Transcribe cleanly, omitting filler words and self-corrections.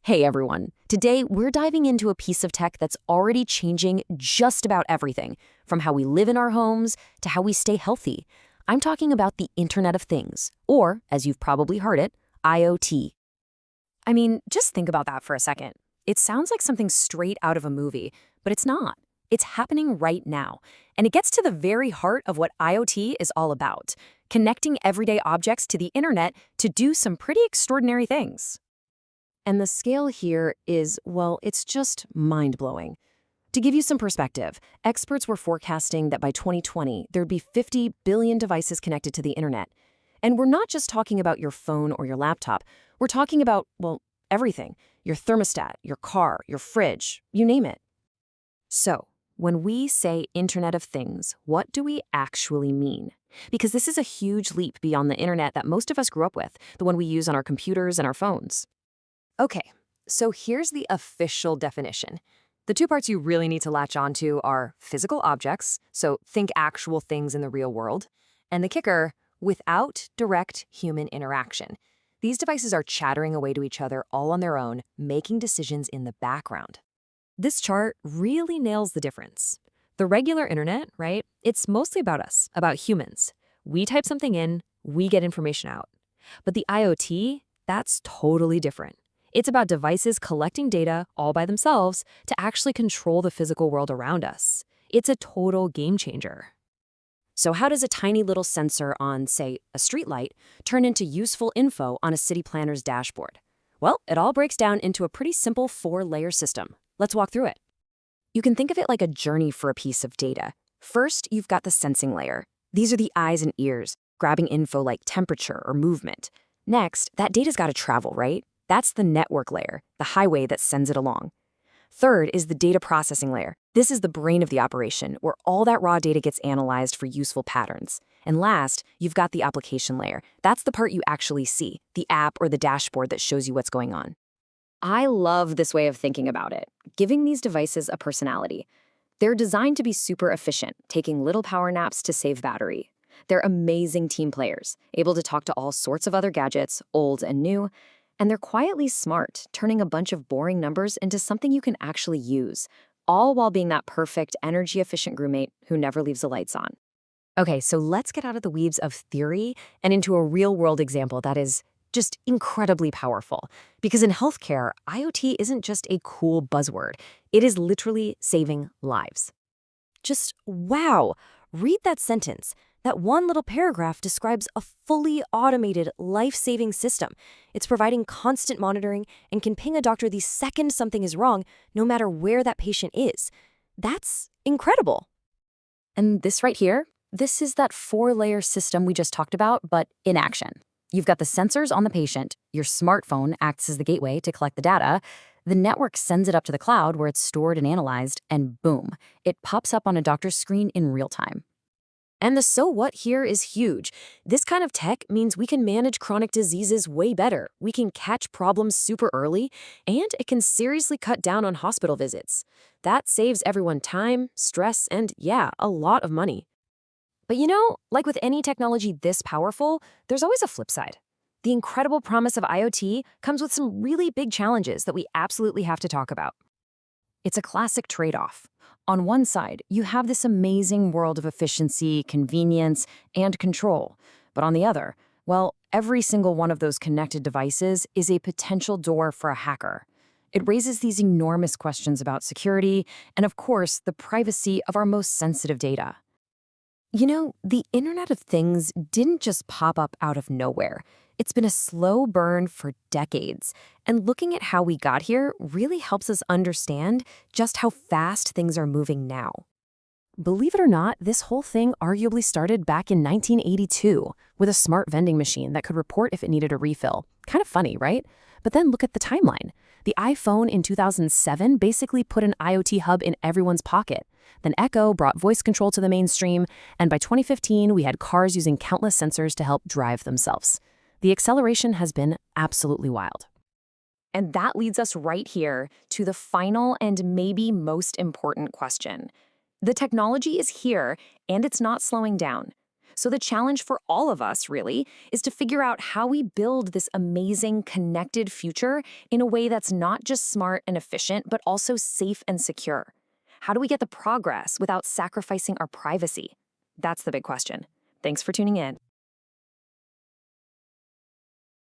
Hey everyone. Today, we're diving into a piece of tech that's already changing just about everything, from how we live in our homes to how we stay healthy. I'm talking about the Internet of Things, or, as you've probably heard it, IoT. I mean, just think about that for a second. It sounds like something straight out of a movie, but it's not. It's happening right now, and it gets to the very heart of what IoT is all about, connecting everyday objects to the internet to do some pretty extraordinary things. And the scale here is, well, it's just mind-blowing. To give you some perspective, experts were forecasting that by 2020, there'd be 50 billion devices connected to the internet. And we're not just talking about your phone or your laptop. We're talking about, well, everything. Your thermostat, your car, your fridge, you name it. So, when we say Internet of Things, what do we actually mean? Because this is a huge leap beyond the internet that most of us grew up with, the one we use on our computers and our phones. Okay, so here's the official definition. The two parts you really need to latch onto are physical objects, so think actual things in the real world, and the kicker, without direct human interaction. These devices are chattering away to each other all on their own, making decisions in the background. This chart really nails the difference. The regular internet, right? It's mostly about us, about humans. We type something in, we get information out. But the IoT, that's totally different. It's about devices collecting data all by themselves to actually control the physical world around us. It's a total game changer. So how does a tiny little sensor on, say, a streetlight turn into useful info on a city planner's dashboard? Well, it all breaks down into a pretty simple 4-layer system. Let's walk through it. You can think of it like a journey for a piece of data. First, you've got the sensing layer. These are the eyes and ears, grabbing info like temperature or movement. Next, that data's got to travel, right? That's the network layer, the highway that sends it along. Third is the data processing layer. This is the brain of the operation, where all that raw data gets analyzed for useful patterns. And last, you've got the application layer. That's the part you actually see, the app or the dashboard that shows you what's going on. I love this way of thinking about it, giving these devices a personality. They're designed to be super efficient, taking little power naps to save battery. They're amazing team players, able to talk to all sorts of other gadgets, old and new. And they're quietly smart, turning a bunch of boring numbers into something you can actually use, all while being that perfect, energy-efficient roommate who never leaves the lights on. Okay, so let's get out of the weeds of theory and into a real-world example that is just incredibly powerful. Because in healthcare, IoT isn't just a cool buzzword. It is literally saving lives. Just wow! Read that sentence. That one little paragraph describes a fully automated, life-saving system. It's providing constant monitoring and can ping a doctor the second something is wrong, no matter where that patient is. That's incredible. And this right here, this is that 4-layer system we just talked about, but in action. You've got the sensors on the patient, your smartphone acts as the gateway to collect the data, the network sends it up to the cloud where it's stored and analyzed, and boom, it pops up on a doctor's screen in real time. And the so what here is huge. This kind of tech means we can manage chronic diseases way better. We can catch problems super early, and it can seriously cut down on hospital visits. That saves everyone time, stress, and yeah, a lot of money. But you know, like with any technology this powerful, there's always a flip side. The incredible promise of IoT comes with some really big challenges that we absolutely have to talk about. It's a classic trade-off. On one side, you have this amazing world of efficiency, convenience, and control. But on the other, well, every single one of those connected devices is a potential door for a hacker. It raises these enormous questions about security and, of course, the privacy of our most sensitive data. You know, the Internet of Things didn't just pop up out of nowhere. It's been a slow burn for decades, and looking at how we got here really helps us understand just how fast things are moving now. Believe it or not, this whole thing arguably started back in 1982 with a smart vending machine that could report if it needed a refill. Kind of funny, right? But then look at the timeline. The iPhone in 2007 basically put an IoT hub in everyone's pocket. Then Echo brought voice control to the mainstream, and by 2015, we had cars using countless sensors to help drive themselves. The acceleration has been absolutely wild. And that leads us right here to the final and maybe most important question. The technology is here, and it's not slowing down. So the challenge for all of us, really, is to figure out how we build this amazing, connected future in a way that's not just smart and efficient, but also safe and secure. How do we get the progress without sacrificing our privacy? That's the big question. Thanks for tuning in.